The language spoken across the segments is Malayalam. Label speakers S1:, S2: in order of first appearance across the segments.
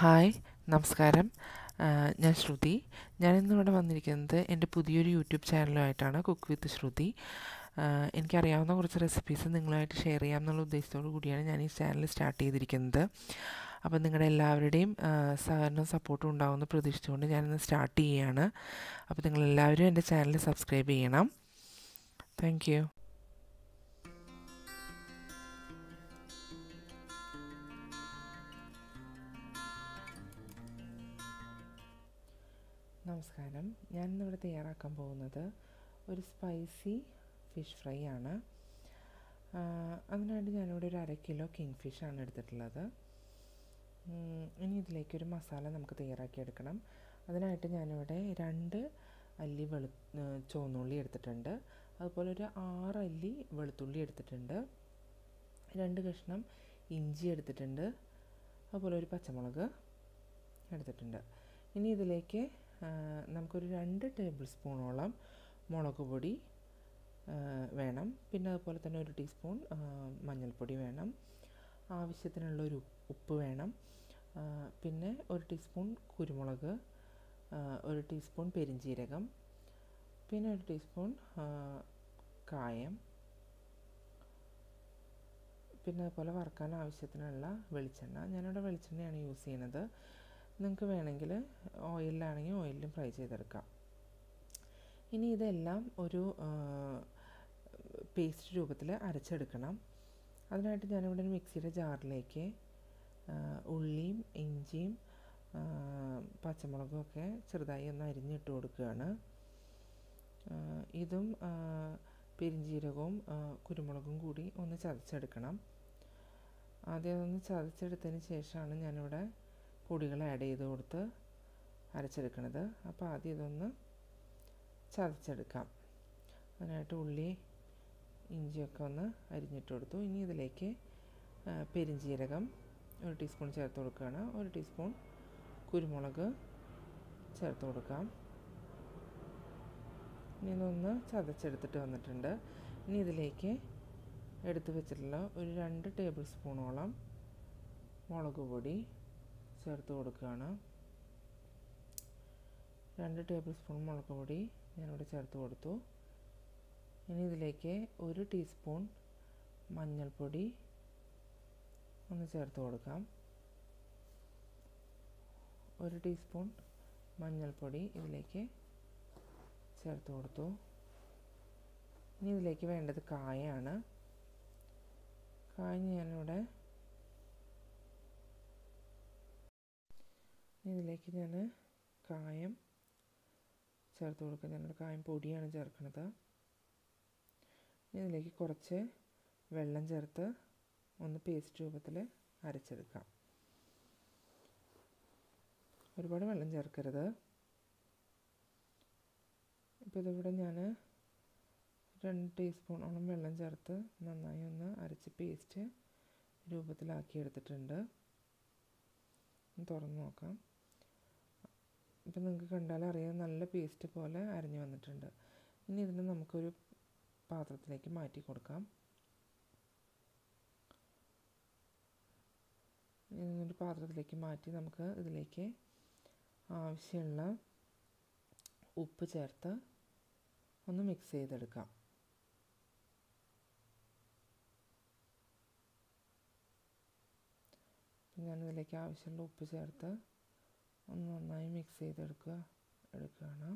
S1: ഹായ്, നമസ്കാരം. ഞാൻ ശ്രുതി. ഞാനിന്നിവിടെ വന്നിരിക്കുന്നത് എൻ്റെ പുതിയൊരു യൂട്യൂബ് ചാനലുമായിട്ടാണ്, കുക്ക് വിത്ത് ശ്രുതി. എനിക്കറിയാവുന്ന കുറച്ച് റെസിപ്പീസ് നിങ്ങളുമായിട്ട് ഷെയർ ചെയ്യാമെന്നുള്ള ഉദ്ദേശത്തോടു കൂടിയാണ് ഞാൻ ഈ ചാനൽ സ്റ്റാർട്ട് ചെയ്തിരിക്കുന്നത്. അപ്പം നിങ്ങളുടെ എല്ലാവരുടെയും സഹകരണവും സപ്പോർട്ടും ഉണ്ടാകുമെന്ന് പ്രതീക്ഷിച്ചുകൊണ്ട് ഞാനിന്ന് സ്റ്റാർട്ട് ചെയ്യുകയാണ്. അപ്പോൾ നിങ്ങളെല്ലാവരും എൻ്റെ ചാനൽ സബ്സ്ക്രൈബ് ചെയ്യണം. Thank you. നമസ്കാരം. ഞാനിന്നിവിടെ തയ്യാറാക്കാൻ പോകുന്നത് ഒരു സ്പൈസി ഫിഷ് ഫ്രൈ ആണ്. അതിനായിട്ട് ഞാനിവിടെ ഒരു 1/2 കിലോ കിങ് ഫിഷാണ് എടുത്തിട്ടുള്ളത്. ഇനി ഇതിലേക്കൊരു മസാല നമുക്ക് തയ്യാറാക്കിയെടുക്കണം. അതിനായിട്ട് ഞാനിവിടെ 2 അല്ലി ചുവന്നുള്ളി എടുത്തിട്ടുണ്ട്. അതുപോലെ ഒരു 6 അല്ലി വെളുത്തുള്ളി എടുത്തിട്ടുണ്ട്. 2 കഷ്ണം ഇഞ്ചി എടുത്തിട്ടുണ്ട്. അതുപോലെ ഒരു പച്ചമുളക് എടുത്തിട്ടുണ്ട്. ഇനി ഇതിലേക്ക് നമുക്കൊരു 2 ടേബിൾ സ്പൂണോളം മുളക് പൊടി വേണം. പിന്നെ അതുപോലെ തന്നെ 1 ടീസ്പൂൺ മഞ്ഞൾപ്പൊടി വേണം. ആവശ്യത്തിനുള്ളൊരു ഉപ്പ് വേണം. പിന്നെ 1 ടീസ്പൂൺ കുരുമുളക്, 1 ടീസ്പൂൺ പെരിഞ്ജീരകം, പിന്നെ 1 ടീസ്പൂൺ കായം, പിന്നെ അതുപോലെ വറുക്കാൻ ആവശ്യത്തിനുള്ള വെളിച്ചെണ്ണ. ഞാനിവിടെ വെളിച്ചെണ്ണയാണ് യൂസ് ചെയ്യുന്നത്. നിങ്ങൾക്ക് വേണമെങ്കിൽ ഓയിലിലാണെങ്കിൽ ഓയിലിലും ഫ്രൈ ചെയ്തെടുക്കാം. ഇനി ഇതെല്ലാം ഒരു പേസ്റ്റ് രൂപത്തിൽ അരച്ചെടുക്കണം. അതിനായിട്ട് ഞാനിവിടെ ഒരു മിക്സിയുടെ ജാറിലേക്ക് ഉള്ളിയും ഇഞ്ചിയും പച്ചമുളകും ഒക്കെ ചെറുതായി ഒന്ന് അരിഞ്ഞിട്ട് കൊടുക്കുകയാണ്. ഇതും പെരിഞ്ജീരകവും കുരുമുളകും കൂടി ഒന്ന് ചതച്ചെടുക്കണം. ആദ്യം അതൊന്ന് ചതച്ചെടുത്തതിന് ശേഷമാണ് ഞാനിവിടെ പൊടികൾ ആഡ് ചെയ്ത് കൊടുത്ത് അരച്ചെടുക്കുന്നത്. അപ്പോൾ ആദ്യം ഇതൊന്ന് ചതച്ചെടുക്കാം. അതിനായിട്ട് ഉള്ളി ഇഞ്ചിയൊക്കെ ഒന്ന് അരിഞ്ഞിട്ട് കൊടുത്തു. ഇനി ഇതിലേക്ക് പെരിഞ്ജീരകം 1 ടീസ്പൂൺ ചേർത്ത് കൊടുക്കുകയാണ്. 1 ടീസ്പൂൺ കുരുമുളക് ചേർത്ത് കൊടുക്കാം. ഇനി ഇതൊന്ന് ചതച്ചെടുത്തിട്ട് വന്നിട്ടുണ്ട്. ഇനി ഇതിലേക്ക് എടുത്ത് വെച്ചിട്ടുള്ള ഒരു 2 ടേബിൾ സ്പൂണോളം മുളക് പൊടി ചേർത്ത് കൊടുക്കുകയാണ്. 2 ടേബിൾ സ്പൂൺ മുളക് പൊടി ഞാനിവിടെ ചേർത്ത് കൊടുത്തു. ഇനി ഇതിലേക്ക് 1 ടീസ്പൂൺ മഞ്ഞൾപ്പൊടി ഒന്ന് ചേർത്ത് കൊടുക്കാം. 1 ടീസ്പൂൺ മഞ്ഞൾപ്പൊടി ഇതിലേക്ക് ചേർത്ത് കൊടുത്തു. ഇനി ഇതിലേക്ക് വേണ്ടത് കായമാണ്. കായം ഞാനിവിടെ ഇതിലേക്ക് ഞാൻ കായം ചേർത്ത് കൊടുക്കുക. ഞാനിവിടെ കായം പൊടിയാണ് ചേർക്കുന്നത്. ഇതിലേക്ക് കുറച്ച് വെള്ളം ചേർത്ത് ഒന്ന് പേസ്റ്റ് രൂപത്തിൽ അരച്ചെടുക്കാം. ഒരുപാട് വെള്ളം ചേർക്കരുത്. ഇപ്പോൾ ഇതിവിടെ ഞാൻ 2 ടീസ്പൂണോളം വെള്ളം ചേർത്ത് നന്നായി ഒന്ന് അരച്ച് പേസ്റ്റ് രൂപത്തിലാക്കി എടുത്തിട്ടുണ്ട്. തുറന്ന് നോക്കാം. ഇപ്പം നിങ്ങൾക്ക് കണ്ടാൽ അറിയാം, നല്ല പേസ്റ്റ് പോലെ അരഞ്ഞു വന്നിട്ടുണ്ട്. ഇനി ഇതിനെ നമുക്കൊരു പാത്രത്തിലേക്ക് മാറ്റി കൊടുക്കാം. ഒരു പാത്രത്തിലേക്ക് മാറ്റി നമുക്ക് ഇതിലേക്ക് ആവശ്യമുള്ള ഉപ്പ് ചേർത്ത് ഒന്ന് മിക്സ് ചെയ്തെടുക്കാം. ഞാനിതിലേക്ക് ആവശ്യമുള്ള ഉപ്പ് ചേർത്ത് ഒന്ന് നന്നായി മിക്സ് ചെയ്തെടുക്കുകയാണ്.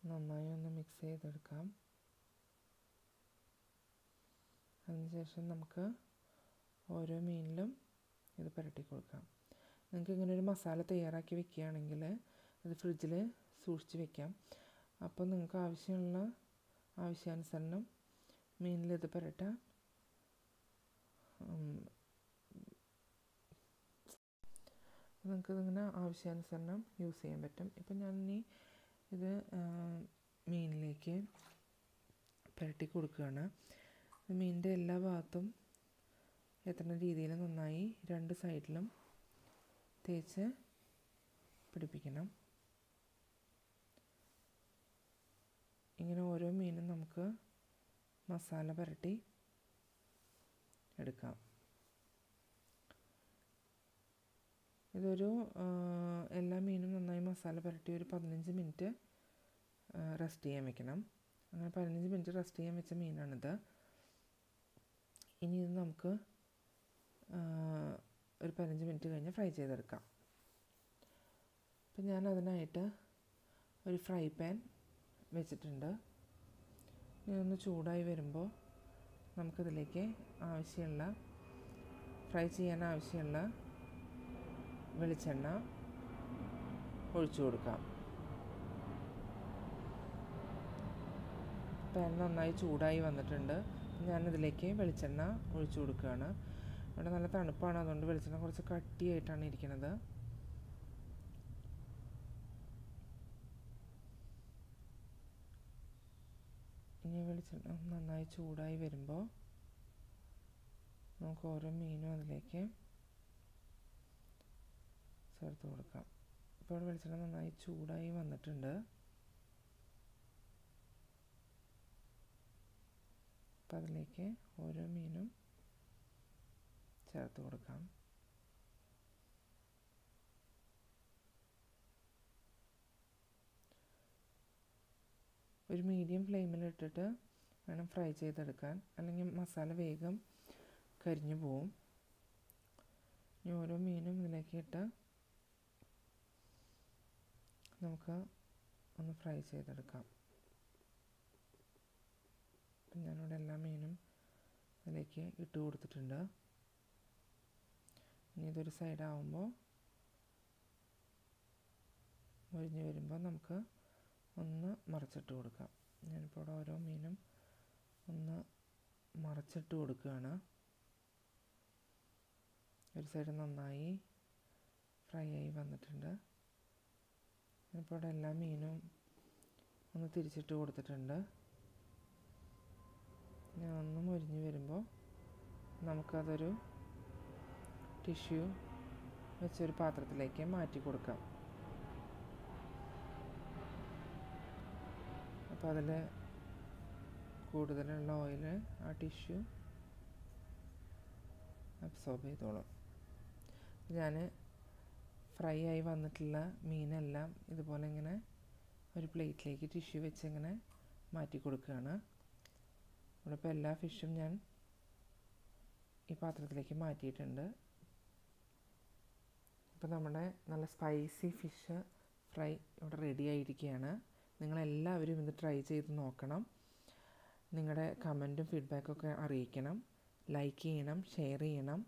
S1: നന്നായി ഒന്ന് മിക്സ് ചെയ്തെടുക്കാം. അതിനുശേഷം നമുക്ക് ഓരോ മീനിലും ഇത് പുരട്ടി കൊടുക്കാം. നിങ്ങൾക്ക് ഇങ്ങനെ ഒരു മസാല തയ്യാറാക്കി വെക്കുകയാണെങ്കിൽ അത് ഫ്രിഡ്ജിൽ സൂക്ഷിച്ച് വെക്കാം. അപ്പോൾ നിങ്ങൾക്ക് ആവശ്യാനുസരണം മീനിൽ ഇത് പുരട്ടാൻ നിങ്ങൾക്ക് ഇതിങ്ങനെ ആവശ്യാനുസരണം യൂസ് ചെയ്യാൻ പറ്റും. ഇപ്പം ഞാൻ ഇനി ഇത് മീനിലേക്ക് പുരട്ടി കൊടുക്കുകയാണ്. മീനിൻ്റെ എല്ലാ ഭാഗത്തും എത്തുന്ന രീതിയിൽ നന്നായി 2 സൈഡിലും തേച്ച് പിടിപ്പിക്കണം. ഇങ്ങനെ ഓരോ മീനും നമുക്ക് മസാല പുരട്ടി എടുക്കാം. ഇതൊരു എല്ലാ മീനും നന്നായി മസാല പുരട്ടി ഒരു 15 മിനിറ്റ് റെസ്റ്റ് ചെയ്യാൻ വെക്കണം. അങ്ങനെ 15 മിനിറ്റ് റെസ്റ്റ് ചെയ്യാൻ വെച്ച മീനാണിത്. ഇനി ഇത് നമുക്ക് ഒരു 15 മിനിറ്റ് കഴിഞ്ഞ് ഫ്രൈ ചെയ്തെടുക്കാം. അപ്പം ഞാൻ അതിനായിട്ട് ഒരു ഫ്രൈ പാൻ വെച്ചിട്ടുണ്ട്. ഇതൊന്ന് ചൂടായി വരുമ്പോൾ നമുക്കിതിലേക്ക് ഫ്രൈ ചെയ്യാൻ ആവശ്യമുള്ള വെളിച്ചെണ്ണ ഒഴിച്ചു കൊടുക്കാം. പാൻ നന്നായി ചൂടായി വന്നിട്ടുണ്ട്. ഞാനിതിലേക്ക് വെളിച്ചെണ്ണ ഒഴിച്ചു കൊടുക്കുകയാണ്. ഇവിടെ നല്ല തണുപ്പാണ്, അതുകൊണ്ട് വെളിച്ചെണ്ണ കുറച്ച് കട്ടിയായിട്ടാണ് ഇരിക്കുന്നത്. ഇനി വെളിച്ചെണ്ണ നന്നായി ചൂടായി വരുമ്പോൾ നമുക്ക് ഓരോ മീനും അതിലേക്ക് ചേർത്ത് കൊടുക്കാം. ഇപ്പോൾ വെളിച്ചെണ്ണ നന്നായി ചൂടായി വന്നിട്ടുണ്ട്. അപ്പോൾ അതിലേക്ക് ഓരോ മീനും ചേർത്ത് കൊടുക്കാം. ഒരു മീഡിയം ഫ്ലെയിമിലിട്ടിട്ട് വേണം ഫ്രൈ ചെയ്തെടുക്കാൻ, അല്ലെങ്കിൽ മസാല വേഗം കരിഞ്ഞു പോവും. ഇനി ഓരോ മീനും ഇതിലേക്ക് ഇട്ട് നമുക്ക് ഒന്ന് ഫ്രൈ ചെയ്തെടുക്കാം. അപ്പം ഞാനിവിടെ എല്ലാ മീനും അതിലേക്ക് ഇട്ട് കൊടുത്തിട്ടുണ്ട്. ഇനി ഇതൊരു സൈഡാവുമ്പോൾ മൊരിഞ്ഞ് വരുമ്പോൾ നമുക്ക് ഒന്ന് മറിച്ചിട്ട് കൊടുക്കാം. ഞാനിപ്പോൾ ഇവിടെ ഓരോ മീനും ഒന്ന് മറിച്ചിട്ട് കൊടുക്കുകയാണ്. ഒരു സൈഡ് നന്നായി ഫ്രൈ ആയി വന്നിട്ടുണ്ട്. ഞാനിപ്പോൾ ഇവിടെ എല്ലാ മീനും ഒന്ന് തിരിച്ചിട്ട് കൊടുത്തിട്ടുണ്ട്. ഞാൻ ഒന്ന് മൊരിഞ്ഞ് വരുമ്പോൾ നമുക്കതൊരു ടിഷ്യൂ വെച്ചൊരു പാത്രത്തിലേക്ക് മാറ്റി കൊടുക്കാം. അപ്പോൾ അതിൽ കൂടുതലുള്ള ഓയിൽ ആ ടിഷ്യൂ അബ്സോർബ് ചെയ്തോളും. ഞാൻ ഫ്രൈ ആയി വന്നിട്ടുള്ള മീനെല്ലാം ഇതുപോലെ ഇങ്ങനെ ഒരു പ്ലേറ്റിലേക്ക് ടിഷ്യൂ വെച്ച് ഇങ്ങനെ മാറ്റി കൊടുക്കുകയാണ്. ഇവിടെ ഇപ്പോൾ എല്ലാ ഫിഷും ഞാൻ ഈ പാത്രത്തിലേക്ക് മാറ്റിയിട്ടുണ്ട്. ഇപ്പോൾ നമ്മുടെ നല്ല സ്പൈസി ഫിഷ് ഫ്രൈ ഇവിടെ റെഡി ആയിരിക്കുകയാണ്. നിങ്ങളെല്ലാവരും ഇത് ട്രൈ ചെയ്ത് നോക്കണം. നിങ്ങളുടെ കമൻറ്റും ഫീഡ്ബാക്കൊക്കെ അറിയിക്കണം. ലൈക്ക് ചെയ്യണം, ഷെയർ ചെയ്യണം.